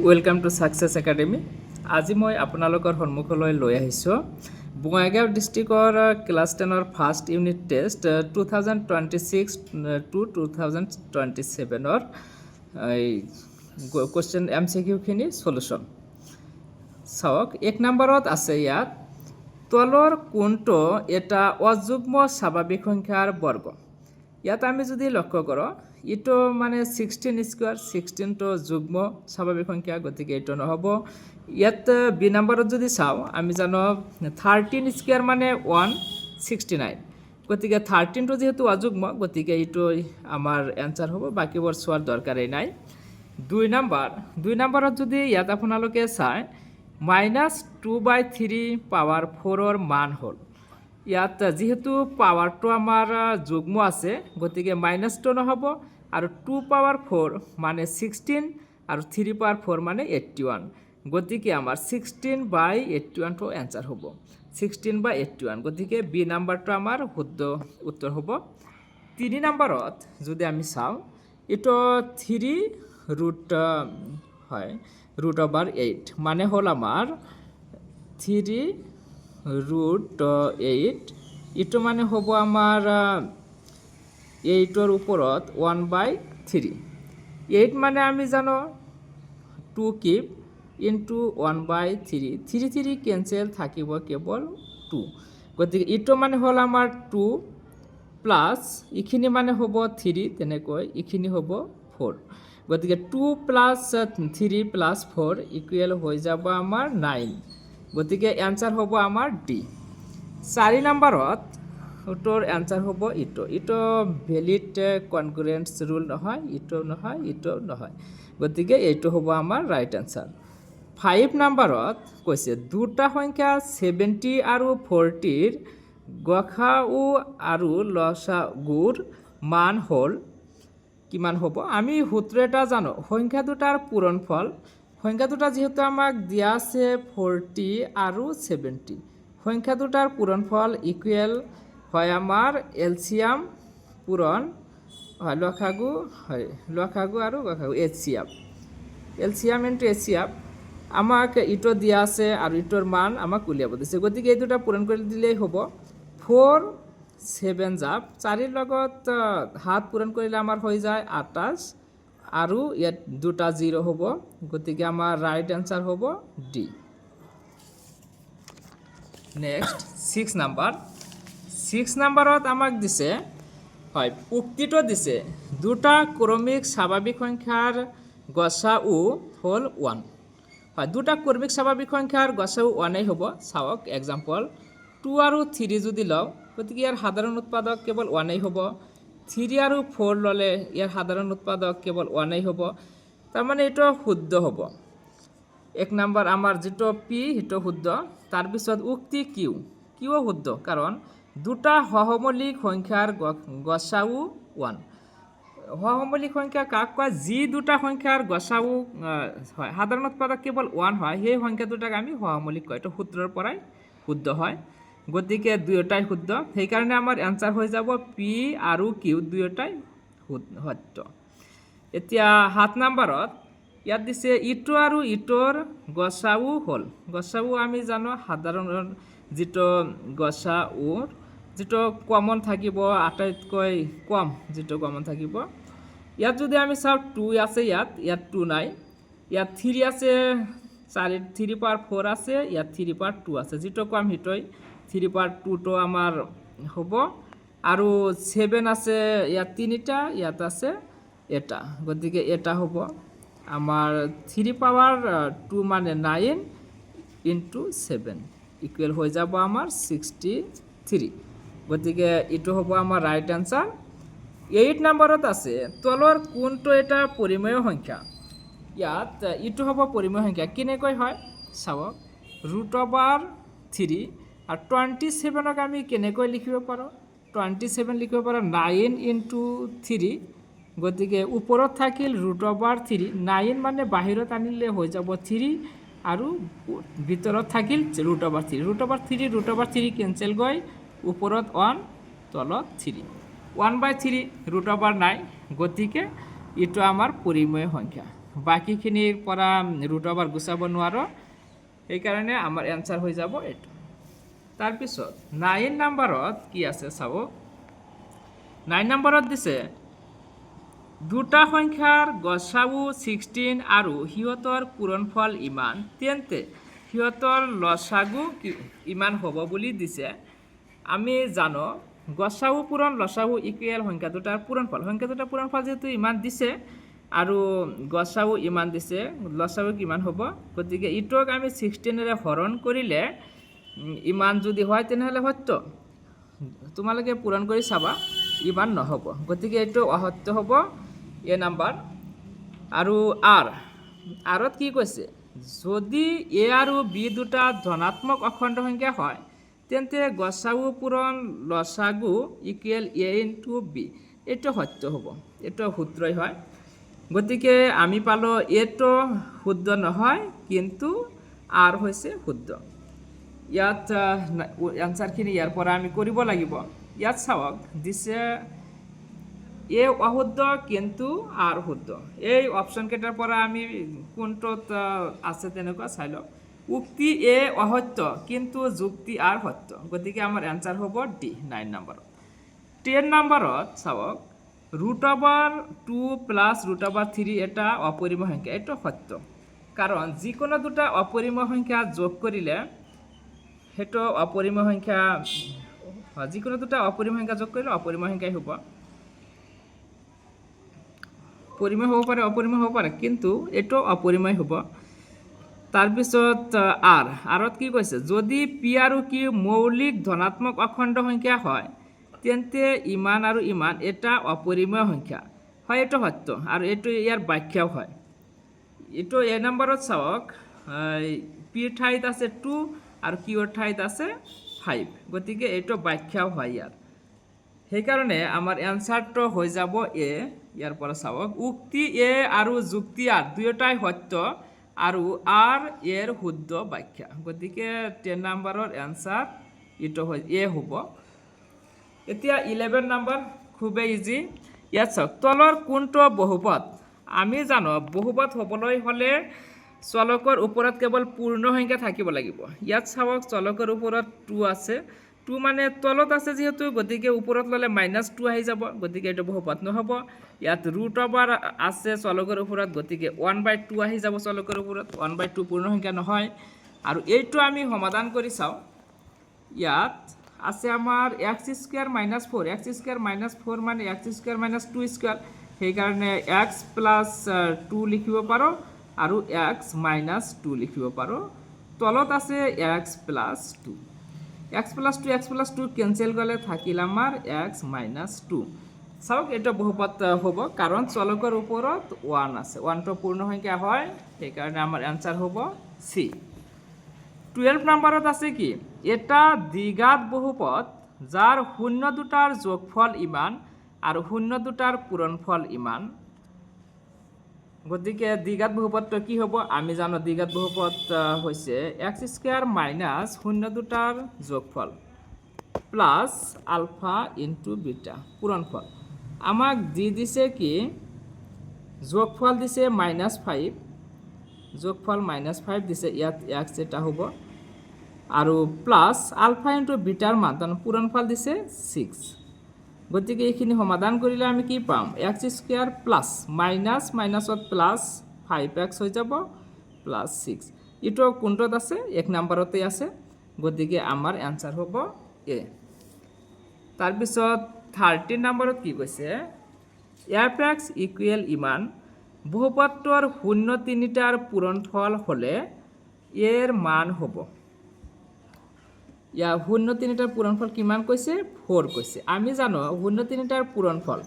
Welcome to সাকসেছ academy. আজি মই আপোনালোকৰ সন্মুখলৈ লৈ আহিছোঁ বঙাইগাঁও ডিষ্ট্ৰিক্টৰ ক্লাছ 10ৰ ফাৰ্ষ্ট ইউনিট টেষ্ট 2026 টু 2027ৰ কুৱেশ্যন MCQ-খিনি সলিউশ্যন চাওক। 1 নম্বৰত আছে ইয়াত তলৰ কোনটো এটা অযুগ্ম স্বাভাৱিক সংখ্যাৰ বৰ্গ। ইয়াত আমি যদি লক্ষ্য কৰোঁ ইটো মানে 16 স্কোয়াৰ 16 তো যুগ্ম স্বাভাৱিক সংখ্যা, গতিকে এইটো নহ'ব। ইয়াত বি নম্বৰত যদি চাওঁ আমি জানো 13 স্কোয়াৰ মানে 169, গতিকে 13টো যেহেতু অযুগ্ম গতিকে এইটো আমাৰ এনসাৰ হ'ব, বাকীবোৰ চোৱাৰ দৰকাৰেই নাই। 2 নম্বৰত যদি ইয়াত আপোনালোকে চায় -2/3 পাৱাৰ 4ৰ মান হ'ল। ইয়াত যেহেতু পাৱাৰটো আমাৰ যুগ্ম আছে গতিকে মাইনাছটো নহ'ব, আৰু 2 পাৱাৰ 4 মানে 16 আৰু 3 পাৱাৰ 4 মানে 81, গতিকে আমাৰ 16/81টো এনসাৰ হ'ব, 16/81। গতিকে বি নাম্বাৰটো আমাৰ শুদ্ধ উত্তৰ হ'ব। 3 নম্বৰত যদি আমি চাওঁ এইটো 3 √8 মানে হ'ল আমাৰ 3√8, ইটো মানে হ'ব আমাৰ 8ৰ ওপৰত 1/3। 8 মানে আমি জানো 2 কিউব ইনটু 1/3, 3 কেঞ্চেল থাকিব কেৱল 2, গতিকে ইটো মানে হ'ল আমাৰ 2 প্লাছ এইখিনি মানে হ'ব 3, তেনেকৈ এইখিনি হ'ব 4, গতিকে 2 প্লাছ 3 প্লাছ 4 ইকুৱেল হৈ যাব আমাৰ 9, গতিকে এনসাৰ হ'ব আমাৰ ডি। 4 নম্বৰত উত্তৰ এনসাৰ হ'ব ইটো ভেলিড কনগ্ৰুয়েন্স ৰুল নহয়, ইটো নহয়, গতিকে এইটো হ'ব আমাৰ ৰাইট এনসাৰ। 5 নম্বৰত কৈছে দুটা সংখ্যা 70 আৰু 40ৰ গসাউ আৰু লসাগুৰ মান হ'ল কিমান হ'ব। আমি সূত্ৰ এটা জানো, সংখ্যা দুটাৰ পূৰণফল। সংখ্যা দুটা যেহেতু আমাক দিয়া আছে 40 আৰু 70, সংখ্যা দুটাৰ পূৰণফল ইকুৱেল হয় আমাৰ এলচিয়াম পূৰণ হয় লসাগু, লসাগু আৰু গসাগু, এলচিয়াম ইনটু এচিয়াম। আমাক ইটো দিয়া আছে আৰু ইটোৰ মান আমাক উলিয়াব দিছে, গতিকে এই দুটা পূৰণ কৰি দিলেই হ'ব। 4 7 জাপ 4ৰ লগত হাত পূৰণ কৰিলে আমাৰ হৈ যায় 28, আৰু ইয়াত দুটা 0 হ'ব, গতিকে আমাৰ ৰাইট এনসাৰ হ'ব ডি। নেক্সট 6 নম্বৰত আমাক দিছে হয় উক্তিটো দিছে দুটা ক্ৰমিক স্বাভাৱিক সংখ্যাৰ গসাউ হ'ল 1। হয়, দুটা ক্ৰমিক স্বাভাৱিক সংখ্যাৰ গসাউ 1 হ'ব। চাওক এক্সাম্পল 2 আৰু 3 যদি লওঁ গতিকে ইয়াৰ সাধাৰণ উৎপাদক কেৱল 1 হ'ব। 3 আৰু 4 ল'লে ইয়াৰ সাধাৰণ উৎপাদক কেৱল 1 হ'ব, তাৰমানে এইটো শুদ্ধ হ'ব। 1 নম্বৰ আমাৰ যিটো পি সেইটো শুদ্ধ। তাৰপিছত উক্তি কিউ শুদ্ধ, কাৰণ দুটা সহমৌলিক সংখ্যাৰ গসাউ 1। সহমৌলিক সংখ্যা কাক কয়? যি দুটা সংখ্যাৰ গসাউ হয় সাধাৰণ উৎপাদক কেৱল 1 হয় সেই সংখ্যা দুটাক আমি সহমৌলিক কয়। এইটো সূত্ৰৰ পৰাই শুদ্ধ হয়, গতিকে দুয়োটাই শুদ্ধ, সেইকাৰণে আমাৰ এনসাৰ হৈ যাব পি আৰু কিউ দুয়োটাই সত্য। এতিয়া 7 নম্বৰত ইয়াত দিছে ইটো আৰু ইটোৰ গসাউ হ'ল। গসাউ আমি জানো সাধাৰণ যিটো গসাউৰ যিটো কমন থাকিব, আটাইতকৈ কম যিটো কমন থাকিব। ইয়াত যদি আমি চাওঁ 2 আছে, ইয়াত 2 নাই। ইয়াত 3 আছে, 3 পাৱাৰ 4 আছে, ইয়াত 3 পাৱাৰ 2 আছে, যিটো কম সেইটোই 3 পাৱাৰ 2টো আমাৰ হ'ব। আৰু 7 আছে, ইয়াত 3টা, ইয়াত আছে এটা, গতিকে এটা হ'ব আমাৰ 3 পাৱাৰ 2 মানে 9 ইনটু 7 ইকুৱেল হৈ যাব আমাৰ 63, গতিকে এইটো হ'ব আমাৰ ৰাইট এনসাৰ। 8 নম্বৰত আছে তলৰ কোনটো এটা পৰিমেয় সংখ্যা। ইয়াত ইটো হ'ব পৰিমেয় সংখ্যা, কেনেকৈ হয় চাওক। √3 আৰু 27ক আমি কেনেকৈ লিখিব পাৰোঁ? 27 লিখিব পাৰোঁ 9 ইনটু 3, গতিকে ওপৰত থাকিল √3, 9 মানে বাহিৰত আনিলে হৈ যাব 3, আৰু ভিতৰত থাকিল √3, √3 কেঞ্চেল গৈ ওপৰত 1 তলত 3, 1/3 √9, গতিকে এইটো আমাৰ পৰিমেয় সংখ্যা। বাকীখিনিৰ পৰা ৰুট অভাৰ গুচাব নোৱাৰো, সেইকাৰণে আমাৰ এনচাৰ হৈ যাব এইটো। তাৰপিছত 9 নম্বৰত কি আছে চাব। 9 নম্বৰত দিছে দুটা সংখ্যাৰ গসাউ 16 আৰু সিহঁতৰ পূৰণফল ইমান, তেন্তে সিহঁতৰ লসাগু ইমান হ'ব বুলি দিছে। আমি জানো গসাউ পূৰণ লসাগু ইকুৱেল সংখ্যা দুটাৰ পূৰণফল। সংখ্যা দুটাৰ পূৰণফল যেহেতু ইমান দিছে আৰু গসাউ ইমান দিছে, লসাগু কিমান হ'ব? গতিকে ইটোক আমি 16ৰে হৰণ কৰিলে ইমান যদি হয় তেনেহ'লে সত্য। তোমালোকে পূৰণ কৰি চাবা, ইমান নহ'ব। গতিকে এইটো অসত্য হ'ব, এ নাম্বাৰ। আৰু আৰত কি কৈছে? যদি এ আৰু বি দুটা ধনাত্মক অখণ্ড সংখ্যা হয়, তেন্তে গসাউ পূৰণ লসাগু ইকুৱেল এ ইনটু বি। এইটো সত্য হ'ব, এইটো শুদ্ধই হয়। গতিকে আমি পালোঁ এইটো শুদ্ধ নহয়, কিন্তু আৰ হৈছে শুদ্ধ। ইয়াত এনচাৰখিনি ইয়াৰ পৰা আমি কৰিব লাগিব। ইয়াত চাওক দিছে এ অশুদ্ধ কিন্তু আৰ শুদ্ধ। এই অপশ্যন কেইটাৰ পৰা আমি কোনটোত আছে তেনেকুৱা চাই লওক। উক্তি এ অসত্য কিন্তু যুক্তি আৰ সত্য। গতিকে আমাৰ এনচাৰ হ'ব ডি, 9 নম্বৰত। 10 নম্বৰত চাওক √2 প্লাছ √3 এটা অপৰিমেয় সংখ্যা। এইটো সত্য, কাৰণ যিকোনো দুটা অপৰিমেয় সংখ্যা যোগ কৰিলে সেইটো অপৰিমেয় সংখ্যা, যিকোনো দুটা অপৰিমেয় সংখ্যা যোগ কৰিলে অপৰিমেয় সংখ্যাই হ'ব। পৰিমেয় হ'ব পাৰে, অপৰিমেয় হ'ব পাৰে, কিন্তু এইটো অপৰিমেয় হ'ব। তাৰপিছত আৰত কি কৈছে? যদি পি আৰু কিউ মৌলিক ধনাত্মক অখণ্ড সংখ্যা হয়, তেন্তে ইমান আৰু ইমান এটা অপৰিমেয় সংখ্যা হয়। এইটো সত্য, আৰু এইটো ইয়াৰ ব্যাখ্যাও হয়। এইটো এ নম্বৰত চাওক, পিৰ ঠাইত আছে 2 আৰু কিউৰ ঠাইত আছে 5। গতিকে এইটো ব্যাখ্যাও হয় ইয়াৰ। সেইকাৰণে আমাৰ এনচাৰটো হৈ যাব এ। ইয়াৰ পৰা চাওক উক্তি এ আৰু যুক্তি আৰ দুয়োটাই সত্য আৰু আৰ এৰ শুদ্ধ ব্যাখ্যা। গতিকে 10 নম্বৰৰ এনচাৰ এইটো এ হ'ব। এতিয়া 11 নম্বৰ খুবেই ইজি। ইয়াত চাওক তলৰ কোনটো বহুপদ? আমি জানো বহুপদ হ'বলৈ হ'লে চলকৰ ওপৰত কেৱল পূৰ্ণ সংখ্যা থাকিব লাগিব। ইয়াত চাওক চলকৰ ওপৰত 2 আছে, 2 মানে তলত আছে যিহেতু, গতিকে ওপৰত ল'লে -2 আহি যাব। গতিকে এইটো বহুপদ নহ'ব। ইয়াত √ওভাৰ আছে চলকৰ ওপৰত, গতিকে 1/2 আহি যাব চলকৰ ওপৰত। 1/2 পূৰ্ণ সংখ্যা নহয়। আৰু এইটো আমি সমাধান কৰি চাওঁ। ইয়াত আছে আমাৰ x² - 4। x² - 4 মানে x² - 2 স্কুৱাৰ। সেইকাৰণে x + 2 লিখিব পাৰোঁ আৰু x - 2 লিখিব পাৰোঁ। তলত আছে x + 2। x + 2 কেঞ্চেল গ'লে থাকিল আমাৰ x - 2। চাওক এইটো বহুপদ হ'ব, কাৰণ চলকৰ ওপৰত 1 আছে। 1টো পূৰ্ণ সংখ্যা হয়, সেইকাৰণে আমাৰ এনচাৰ হ'ব চি। 12 নম্বৰত আছে কি? এটা দ্বিঘাত বহুপদ যাৰ শূন্য দুটাৰ যোগফল ইমান আৰু শূন্য দুটাৰ পূৰণফল ইমান। গতিকে দ্বিঘাত বহুপদটো কি হ'ব? আমি জানো দ্বিঘাত বহুপদ হৈছে x² - শূন্য দুটাৰ যোগফল প্লাছ আলফা ইনটু বিটা পূৰণফল। আমাক দি দিছে কি? যোগফল দিছে -5, যোগফল -5 দিছে। ইয়াত x এটা হ'ব আৰু প্লাছ আলফা ইনটু বিটাৰ মান, পূৰণফল দিছে 6। গতিকে এইখিনি সমাধান কৰিলে আমি কি পাম? x² প্লাছ মাইনাছত প্লাছ 5x হৈ যাব প্লাছ 6। এইটো কোনটোত আছে? 1 নম্বৰতে আছে। গতিকে আমাৰ এনচাৰ হ'ব এ। তাৰপিছত 13 নম্বৰত কি কৈছে? f(x) ইকুৱেল ইমান বহুপদটোৰ 0-3টাৰ পূৰণফল হ'লে এৰ মান হ'ব। ইয়াৰ 0-3টাৰ পূৰণফল কিমান কৈছে? 4 কৈছে। আমি জানো 0-3টাৰ পূৰণফল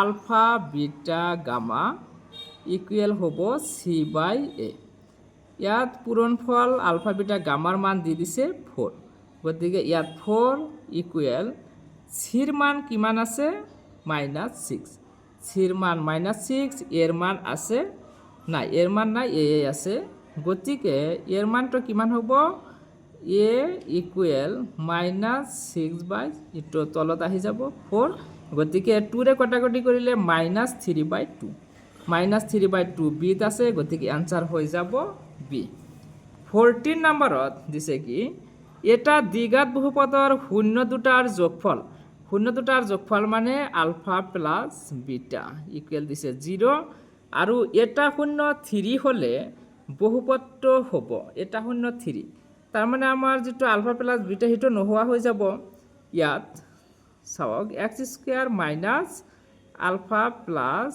আলফা বিটা গামা ইকুৱেল হ'ব c/a। ইয়াত পূৰণফল আলফা বিটা গামাৰ মান দি দিছে 4। গতিকে ইয়াত 4 ইকুৱেল চিৰ মান কিমান আছে? -6। চিৰ মান -6, এৰ মান আছে নাই? এৰ মান নাই, এ আছে। গতিকে এৰ মানটো কিমান হ'ব? এ ইকুৱেল -6 এইটো তলত আহি যাব 4। গতিকে 2ৰে কটাকটি কৰিলে -3/2। -3/2 বিত আছে, গতিকে এনসাৰ হৈ যাব বি। 14 নম্বৰত দিছে কি এটা দ্বিঘাত বহুপদৰ শূন্য দুটাৰ যোগফল, শূন্য দুটাৰ যোগফল মানে আলফা প্লাস বিটা ইকুৱেল দিছে 0, আৰু এটা শূন্য 3 হলে বহুপদটো হ'ব এটা শূন্য 3, তাৰ মানে আমাৰ যেটো আলফা প্লাস বিটা হেটো নোহোৱা হৈ যাব। ইয়াত চাওক x² minus alpha plus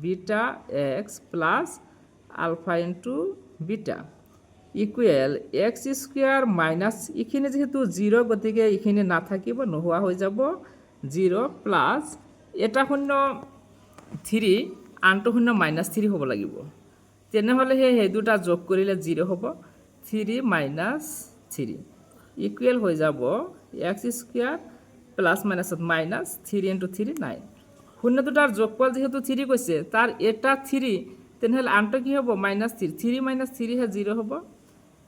beta x plus alpha into beta equal x² minus ইখিনি যেহেতু 0, গতিকে ইখিনি নাথাকিব নোহোৱা হৈ যাব 0 প্লাস এটা শূন্য 3 আনটো শূন্য -3 হ'ব লাগিব, তেনেহলে সেই দুটা যোগ কৰিলে 0 হ'ব 3 - 3 ইকুৱেল হৈ যাব x² প্লাস মাইনাসত মাইনাস 3 × 3 9। শূন্য দুটাৰ যোগফল যেহেতু 3 কৈছে, তাৰ এটা 3 তেনেহলে আনটো কি হ'ব -3, 3 - 3 হে 0 হ'ব,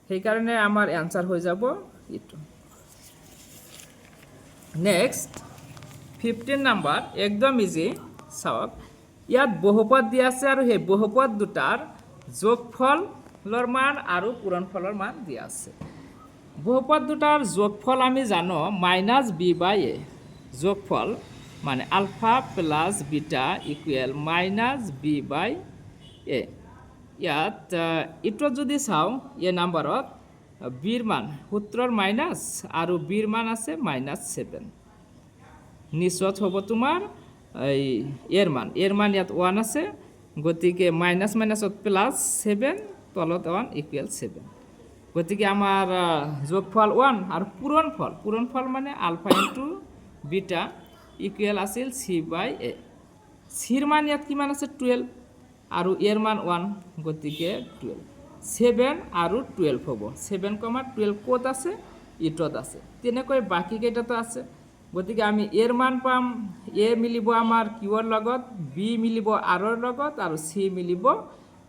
সেইকাৰণে আমাৰ এনসাৰ হৈ যাব এইটো। নেক্সট 15 নাম্বাৰ একদম ইজি। চাওক ইয়াত বহুপদ দিয়া আছে আৰু সেই বহুপদ দুটাৰ যোগফলৰ মান আৰু পূৰণফলৰ মান দিয়া আছে। বহুপদ দুটাৰ যোগফল আমি জানো -b/a, যোগফল মানে ULFA plus beta equal -b/a। ইয়াত ইটো যদি চাওঁ এই নাম্বাৰত বিৰ মান সূত্ৰৰ মাইনাস আৰু বিৰ মান আছে -7, নিচত হ'ব তোমাৰ এই এর মান ইয়াত 1 আছে, গতিকে মাইনাস মাইনাসত প্লাস 7 তলত 1 ইকুৱেল 7, গতিকে আমাৰ যোগফল 1 আৰু পূৰণফল মানে আলফা ইনটু বিটা ইকুৱেল আছিল c/a। চিৰ মান ইয়াত কিমান আছে 12 আৰু এৰ মান 1, গতিকে 12, 7 আৰু 12 হ'ব। 7, 12 ক'ত আছে ইটত আছে, তেনেকৈ বাকি কেইটাতো আছে, গতিকে আমি এর মান পাম এ মিলিব আমাৰ কিউৰ লগত, বি মিলিব আৰৰ লগত, আৰু সি মিলিব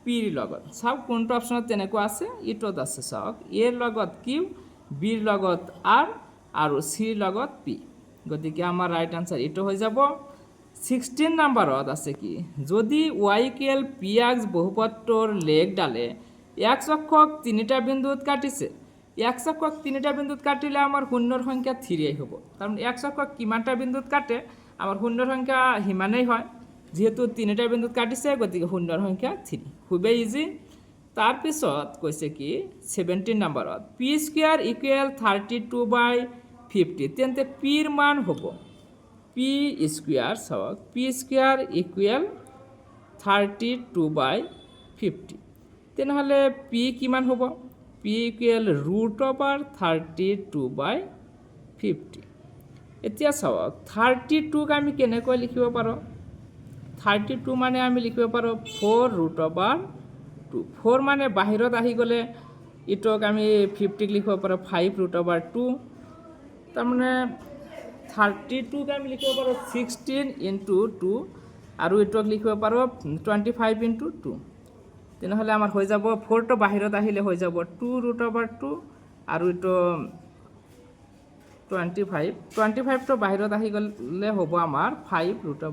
পিৰ লগত। চাওক কোনটো অপশনত তেনেকুৱা আছে ইটত আছে। চাওক এৰ লগত কিউ, বিৰ লগত আৰ, আৰু সিৰ লগত পি, গতিকে আমাৰ ৰাইট আনসাৰ ইটো হৈ যাব। 16 নম্বৰত আছে কি যদি y = px বহুপদটোৰ লেগডালে x অক্ষক 3টা বিন্দুত কাটিছে, x অক্ষক 3টা বিন্দুত কাটিলে আমাৰ শূন্যৰ সংখ্যা 3 হ'ব, কাৰণ x অক্ষক কিমানটা বিন্দুত কাটে আমাৰ শূন্যৰ সংখ্যা হিমানেই হয়, যেহেতু 3টা বিন্দুত কাটিছে গতিকে শূন্যৰ সংখ্যা 3, খুবেই ইজি। তাৰপিছত কৈছে কি 17 নম্বৰত p² = 32/50, তেন্তে পিৰ মান হ'ব p², চাওক p² = 32/50, তেনেহলে p কিমান হ'ব p = √32/50। এতিয়া চাওক 32ক আমি কেনেকৈ লিখিব পাৰোঁ, 32 মানে আমি লিখিব পাৰোঁ 4√2, 4 মানে বাহিৰত আহি গ'লে ইটোক আমি 50ক লিখিব পাৰোঁ 5√2, তাৰমানে 32ক আমি লিখিব পাৰোঁ 16 × 2, আৰু ইটোক লিখিব পাৰোঁ 25 × 2, তেনেহলে আমাৰ হৈ যাব 4টো বাহিৰত আহিলে হৈ যাব 2√2, আৰু ইটো 25টো বাহিৰত আহি গ'লে হ'ব আমাৰ 5√2,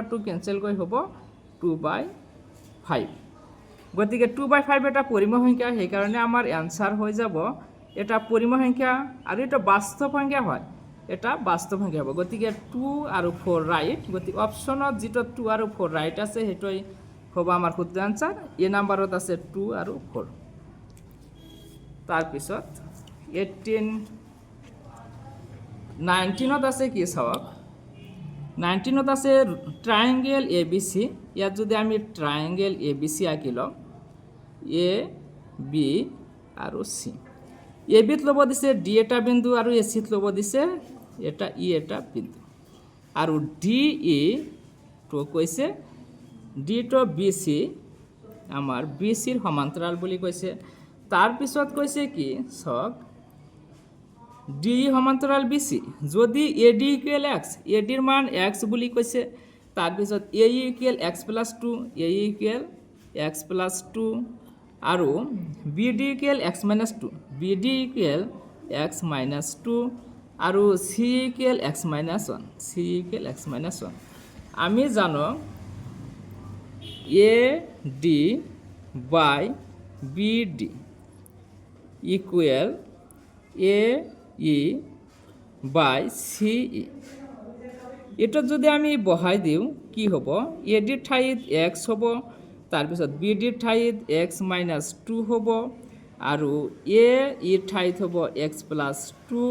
√2 কেনসেল কৰি হ'ব 2/5, গতিকে 2/5 এটা পৰিমেয় সংখ্যা, সেইকাৰণে আমাৰ এনসাৰ হৈ যাব এটা পৰিমেয় সংখ্যা, আৰু এটা বাস্তৱ সংখ্যা হয়, এটা বাস্তৱ সংখ্যা হ'ব, গতিকে 2 আৰু 4 ৰাইট, গতিকে অপশনত যেটো 2 আৰু 4 ৰাইট আছে সেইটোই হ'ব আমাৰ শুদ্ধ আনসাৰ। এ নাম্বাৰত আছে 2 আৰু 4। তাৰপিছত 19ত আছে কি চাওক 19ত আছে ট্রায়াঙ্গেল ABC। ইয়াত যদি আমি ট্রায়াঙ্গেল ABC আঁকি লওঁ এ বি আৰু সি, এ বিত ল'ব দিছে ডি এটা বিন্দু, আৰু এ সিত ল'ব দিছে এটা ই এটা বিন্দু, আৰু ডি ই তো কৈছে ডি তো বি সি আমাৰ বি সিৰ সমান্তৰাল বুলি কৈছে। তাৰপিছত কৈছে কি চাওক ডি সমান্তৰাল বি সি, যদি এ ডি = x, এ ডিৰ মান x বুলি কৈছে, তাৰপিছত এ ই = x + 2, এ ই = x + 2, আৰু B D = x - 2, B D = x - 2, আৰু চি = x - 1, চি = x - 1। আমি জানো A D by B D equal A E by C E. এটা যদি আমি বহাই দিওঁ কি হ'ব, এ ডিৰ ঠাইত এক্স হ'ব, তাৰপিছত বি ডিৰ ঠাইত এক্স মাইনাছ 2 হ'ব, আৰু এ ইৰ ঠাইত হ'ব এক্স প্লাছ 2,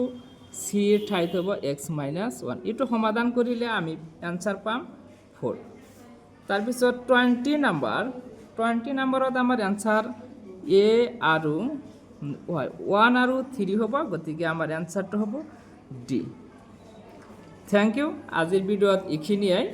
চিৰ ঠাইত হ'ব এক্স মাইনাছ 1। এইটো সমাধান কৰিলে আমি এনচাৰ পাম 4। তাৰপিছত 20 নম্বৰত আমাৰ এনচাৰ এ আৰু 1 আৰু 3 হ'ব, গতিকে আমাৰ এনচাৰটো হ'ব ডি। Thank U. আজিৰ ভিডিঅ'ত এইখিনিয়েই।